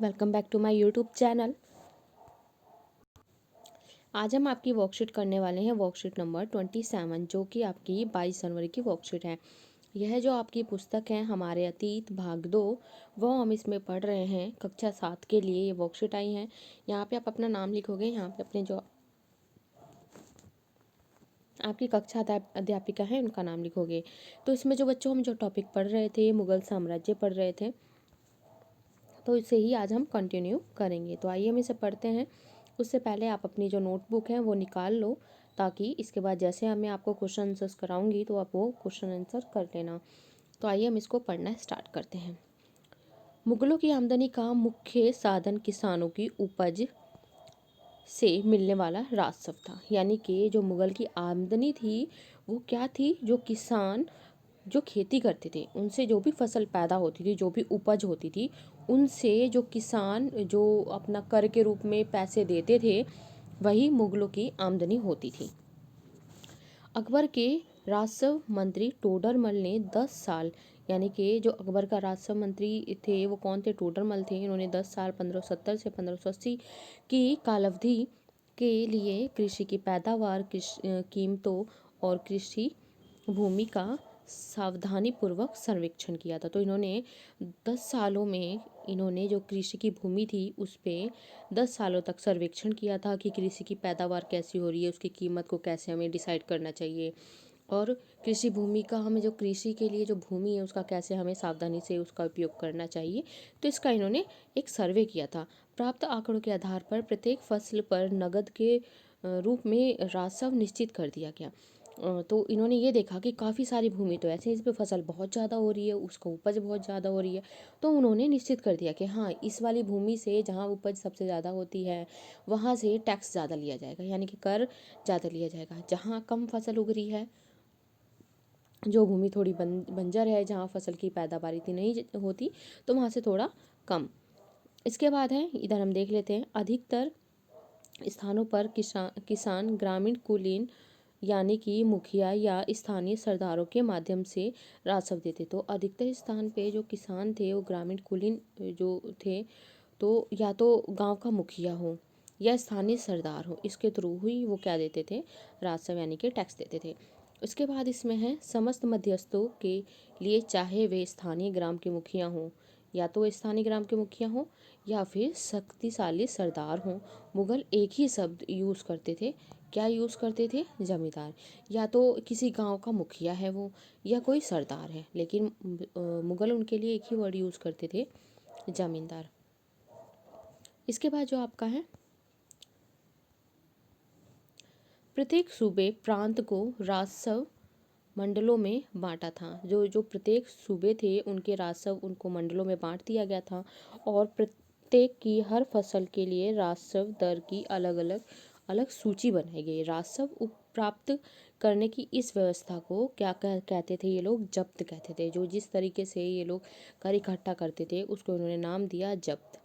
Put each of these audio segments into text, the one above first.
Welcome back to my YouTube channel. आज हम आपकी वर्कशीट करने वाले हैं वर्कशीट नंबर 27 जो कि आपकी 22 जनवरी की वर्कशीट है। यह जो आपकी पुस्तक है हमारे अतीत भाग 2 वो हम इसमें पढ़ रहे हैं। कक्षा 7 के लिए ये वर्कशीट आई है। यहाँ पे आप अपना नाम लिखोगे। यहाँ पे अपने जो आपकी कक्षा अध्यापिका है उनका नाम लिखोगे। तो इसमें जो बच्चों हम जो टॉपिक पढ़ रहे थे मुगल साम्राज्य पढ़ रहे थे, तो इसे ही आज हम कंटिन्यू करेंगे। तो आइए हम इसे पढ़ते हैं। उससे पहले आप अपनी जो नोटबुक है वो निकाल लो, ताकि इसके बाद जैसे मैं आपको क्वेश्चन आंसर्स कराऊंगी तो आप वो क्वेश्चन आंसर कर लेना। तो आइए हम इसको पढ़ना स्टार्ट करते हैं। मुगलों की आमदनी का मुख्य साधन किसानों की उपज से मिलने वाला राजस्व था। यानी कि जो मुगल की आमदनी थी वो क्या थी, जो किसान जो खेती करते थे उनसे जो भी फसल पैदा होती थी, जो भी उपज होती थी, उनसे जो किसान जो अपना कर के रूप में पैसे देते थे, वही मुगलों की आमदनी होती थी। अकबर के राजस्व मंत्री टोडरमल ने 10 साल, यानी कि जो अकबर का राजस्व मंत्री थे वो कौन थे, टोडरमल थे। इन्होंने 10 साल 1570 से 1580 की कालावधि के लिए कृषि की पैदावार, कीमतों और कृषि भूमि का सावधानी पूर्वक सर्वेक्षण किया था। तो इन्होंने 10 सालों में इन्होंने जो कृषि की भूमि थी उस पे 10 सालों तक सर्वेक्षण किया था कि कृषि की पैदावार कैसी हो रही है, उसकी कीमत को कैसे हमें डिसाइड करना चाहिए, और कृषि भूमि का हमें जो कृषि के लिए जो भूमि है उसका कैसे हमें सावधानी से उसका उपयोग करना चाहिए। तो इसका इन्होंने एक सर्वे किया था। प्राप्त आंकड़ों के आधार पर प्रत्येक फसल पर नगद के रूप में राजस्व निश्चित कर दिया गया। तो इन्होंने ये देखा कि काफ़ी सारी भूमि तो ऐसे इस पे फसल बहुत ज़्यादा हो रही है, उसका उपज बहुत ज़्यादा हो रही है। तो उन्होंने निश्चित कर दिया कि हाँ, इस वाली भूमि से जहाँ उपज सबसे ज़्यादा होती है वहाँ से टैक्स ज़्यादा लिया जाएगा, यानी कि कर ज़्यादा लिया जाएगा। जहाँ कम फसल उग रही है, जो भूमि थोड़ी बंजर है, जहाँ फसल की पैदावार इतनी नहीं होती, तो वहाँ से थोड़ा कम। इसके बाद है, इधर हम देख लेते हैं, अधिकतर स्थानों पर किसान ग्रामीण कुलीन यानी कि मुखिया या स्थानीय सरदारों के माध्यम से राजस्व देते। तो अधिकतर स्थान पे जो किसान थे वो ग्रामीण कुलीन जो थे, तो या तो गांव का मुखिया हो या स्थानीय सरदार हो, इसके थ्रू ही वो क्या देते थे, राजस्व यानी कि टैक्स देते थे। उसके बाद इसमें है, समस्त मध्यस्थों के लिए, चाहे वे स्थानीय ग्राम के मुखिया हों, या तो स्थानीय ग्राम के मुखिया हों या फिर शक्तिशाली सरदार हों, मुगल एक ही शब्द यूज़ करते थे। क्या यूज़ करते थे, जमींदार। या तो किसी गांव का मुखिया है वो, या कोई सरदार है, लेकिन मुगल उनके लिए एक ही वर्ड यूज़ करते थे, जमींदार। इसके बाद जो आपका है, प्रत्येक सूबे प्रांत को राजस्व मंडलों में बांटा था। जो जो प्रत्येक सूबे थे उनके राजस्व उनको मंडलों में बांट दिया गया था, और प्रत्येक की हर फसल के लिए राजस्व दर की अलग अलग अलग सूची बनाई गई। राजस्व प्राप्त करने की इस व्यवस्था को क्या कहते थे ये लोग, जब्त कहते थे। जो जिस तरीके से ये लोग कर इकट्ठा करते थे उसको उन्होंने नाम दिया जब्त।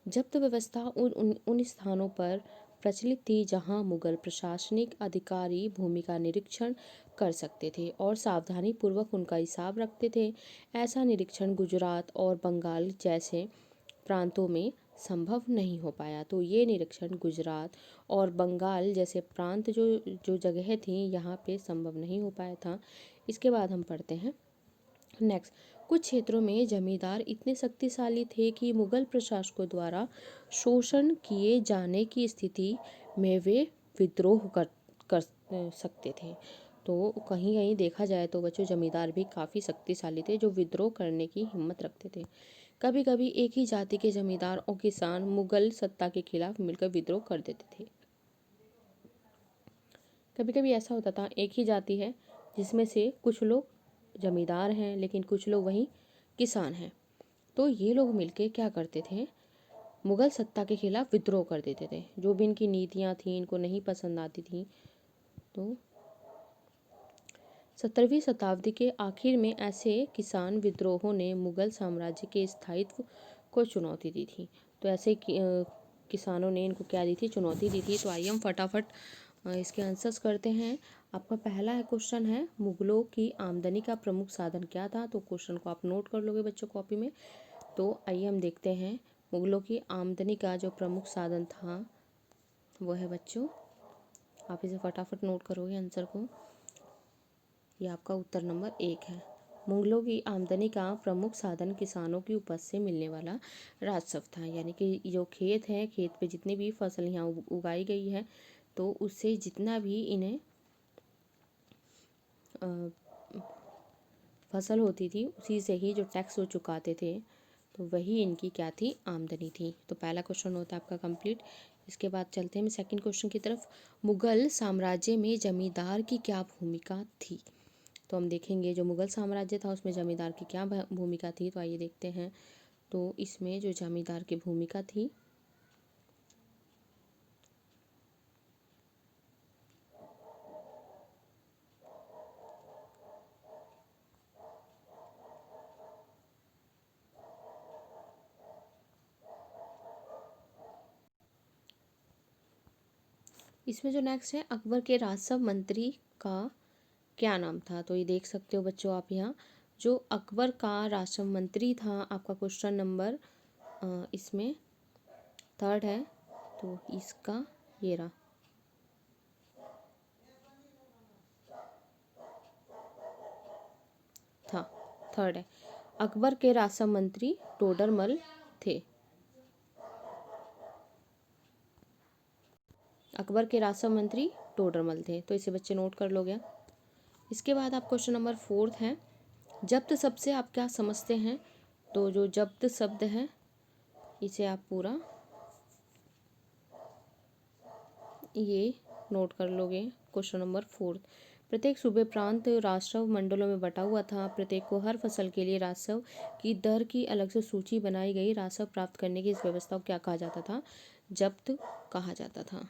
जब्त व्यवस्था उन स्थानों पर प्रचलित थी जहां मुगल प्रशासनिक अधिकारी भूमि का निरीक्षण कर सकते थे और सावधानी पूर्वक उनका हिसाब रखते थे। ऐसा निरीक्षण गुजरात और बंगाल जैसे प्रांतों में संभव नहीं हो पाया। तो ये निरीक्षण गुजरात और बंगाल जैसे प्रांत जो जो जगह थी यहाँ पे संभव नहीं हो पाया था। इसके बाद हम पढ़ते हैं नेक्स्ट। कुछ क्षेत्रों में जमींदार इतने शक्तिशाली थे कि मुगल प्रशासकों द्वारा शोषण किए जाने की स्थिति में वे विद्रोह कर सकते थे। तो कहीं कहीं देखा जाए तो बच्चों, जमींदार भी काफ़ी शक्तिशाली थे जो विद्रोह करने की हिम्मत रखते थे। कभी कभी एक ही जाति के जमींदार और किसान मुगल सत्ता के खिलाफ मिलकर विद्रोह कर देते थे। कभी कभी ऐसा होता था, एक ही जाति है जिसमें से कुछ लोग जमींदार हैं लेकिन कुछ लोग वहीं किसान हैं, तो ये लोग मिलके क्या करते थे, मुगल सत्ता के खिलाफ विद्रोह कर देते थे। जो भी इनकी नीतियाँ थीं इनको नहीं पसंद आती थी। तो 17वीं शताब्दी के आखिर में ऐसे किसान विद्रोहों ने मुगल साम्राज्य के स्थायित्व को चुनौती दी थी। तो ऐसे किसानों ने इनको क्या दी थी, चुनौती दी थी। तो आइए हम फटाफट इसके आंसर्स करते हैं। आपका पहला क्वेश्चन है, मुगलों की आमदनी का प्रमुख साधन क्या था। तो क्वेश्चन को आप नोट कर लोगे बच्चों कॉपी में। तो आइए हम देखते हैं, मुगलों की आमदनी का जो प्रमुख साधन था वो है बच्चों, आप इसे फटाफट नोट करोगे आंसर को, ये आपका उत्तर नंबर 1 है। मुगलों की आमदनी का प्रमुख साधन किसानों की उपज से मिलने वाला राजस्व था, यानी कि जो खेत है, खेत पे जितनी भी फसल यहाँ उगाई गई है तो उससे जितना भी इन्हें फसल होती थी उसी से ही जो टैक्स वो चुकाते थे तो वही इनकी क्या थी, आमदनी थी। तो पहला क्वेश्चन होता है आपका कंप्लीट। इसके बाद चलते हैं सेकंड क्वेश्चन की तरफ। मुगल साम्राज्य में जमींदार की क्या भूमिका थी? तो हम देखेंगे जो मुगल साम्राज्य था उसमें जमींदार की क्या भूमिका थी, तो आइए देखते हैं। तो इसमें जो जमींदार की भूमिका थी इसमें जो नेक्स्ट है, अकबर के राजस्व मंत्री का क्या नाम था? तो ये देख सकते हो बच्चों आप यहाँ, जो अकबर का राजस्व मंत्री था, आपका क्वेश्चन नंबर इसमें 3 है, तो इसका ये रहा था 3 है। अकबर के राजस्व मंत्री टोडरमल थे। अकबर के राजस्व मंत्री टोडरमल थे, तो इसे बच्चे नोट कर लोगे। इसके बाद आप क्वेश्चन नंबर 4 है, जब्त शब्द से आप क्या समझते हैं? तो जो जब्त शब्द है इसे आप पूरा ये नोट कर लोगे। क्वेश्चन नंबर 4, प्रत्येक सूबे प्रांत राजस्व मंडलों में बटा हुआ था। प्रत्येक को हर फसल के लिए राजस्व की दर की अलग से सूची बनाई गई। राजस्व प्राप्त करने की इस व्यवस्था को क्या कहा जाता था? जब्त कहा जाता था।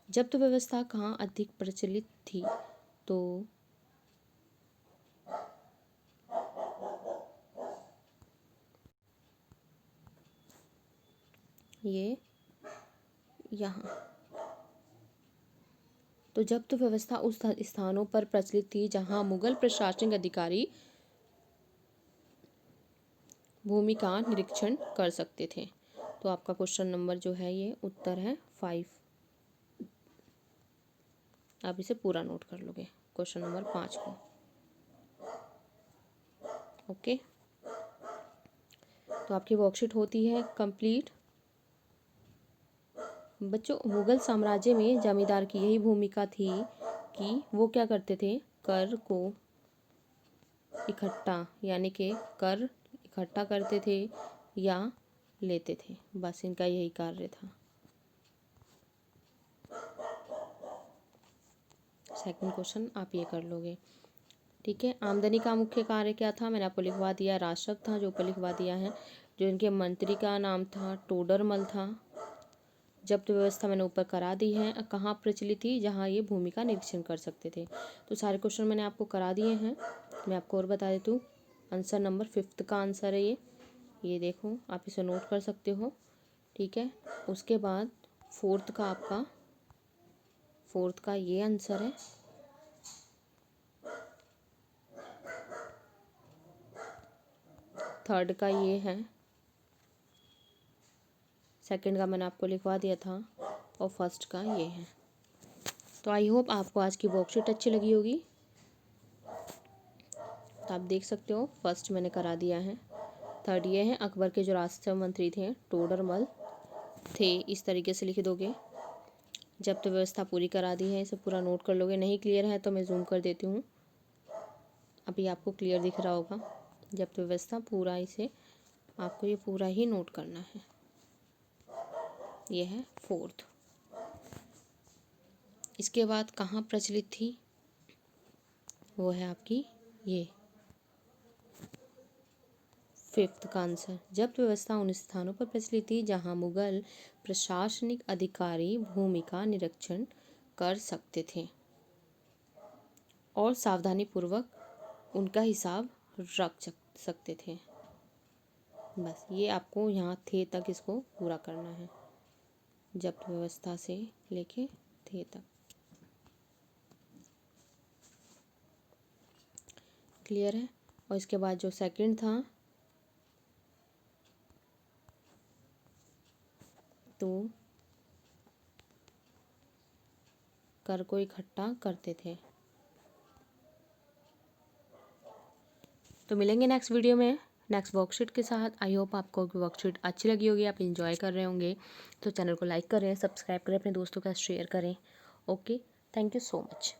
जब्त व्यवस्था कहाँ अधिक प्रचलित थी? तो ये यहाँ, तो जब्त व्यवस्था उस स्थानों पर प्रचलित थी जहाँ मुगल प्रशासनिक अधिकारी भूमि का निरीक्षण कर सकते थे। तो आपका क्वेश्चन नंबर जो है ये उत्तर है 5, आप इसे पूरा नोट कर लोगे क्वेश्चन नंबर 5 को। ओके, तो आपकी वर्कशीट होती है कंप्लीट। बच्चों, मुगल साम्राज्य में जमींदार की यही भूमिका थी कि वो क्या करते थे, कर को इकट्ठा, यानी कि कर इकट्ठा करते थे या लेते थे, बस इनका यही कार्य था। सेकंड क्वेश्चन आप ये कर लोगे, ठीक है। आमदनी का मुख्य कार्य क्या था? मैंने आपको लिखवा दिया, राजस्व था जो ऊपर लिखवा दिया है। जो इनके मंत्री का नाम था टोडरमल था। जब्त व्यवस्था मैंने ऊपर करा दी है। कहाँ प्रचलित थी? जहाँ ये भूमि का निरीक्षण कर सकते थे। तो सारे क्वेश्चन मैंने आपको करा दिए हैं। मैं आपको और बता देती हूँ, आंसर नंबर 5 का आंसर है ये देखो, आप इसे नोट कर सकते हो, ठीक है। उसके बाद 4th का आपका 4th का ये आंसर है। थर्ड का ये है। सेकंड का मैंने आपको लिखवा दिया था और फर्स्ट का ये है। तो आई होप आपको आज की वर्कशीट अच्छी लगी होगी। तो आप देख सकते हो, फर्स्ट मैंने करा दिया है, थर्ड ये है, अकबर के जो राजस्व मंत्री थे टोडरमल थे, इस तरीके से लिख दोगे। जब्त व्यवस्था पूरी करा दी है, इसे पूरा नोट कर लोगे। नहीं क्लियर है तो मैं जूम कर देती हूँ, अभी आपको क्लियर दिख रहा होगा। जब्त व्यवस्था पूरा, इसे आपको ये पूरा ही नोट करना है। ये है 4th। इसके बाद कहाँ प्रचलित थी? वो है आपकी ये 5th का आंसर। जब्त व्यवस्था उन स्थानों पर प्रचलित थी जहाँ मुगल प्रशासनिक अधिकारी भूमि का निरीक्षण कर सकते थे और सावधानी पूर्वक उनका हिसाब रख सकते थे। बस ये आपको यहाँ थे तक इसको पूरा करना है, जब्त व्यवस्था से लेके थे तक। क्लियर है? और इसके बाद जो सेकंड था हेतु कर को इकट्ठा करते थे। तो मिलेंगे नेक्स्ट वीडियो में नेक्स्ट वर्कशीट के साथ। आई होप आपको वर्कशीट अच्छी लगी होगी, आप इंजॉय कर रहे होंगे। तो चैनल को लाइक करें, सब्सक्राइब करें, अपने दोस्तों के साथ शेयर करें। Okay, thank you so much.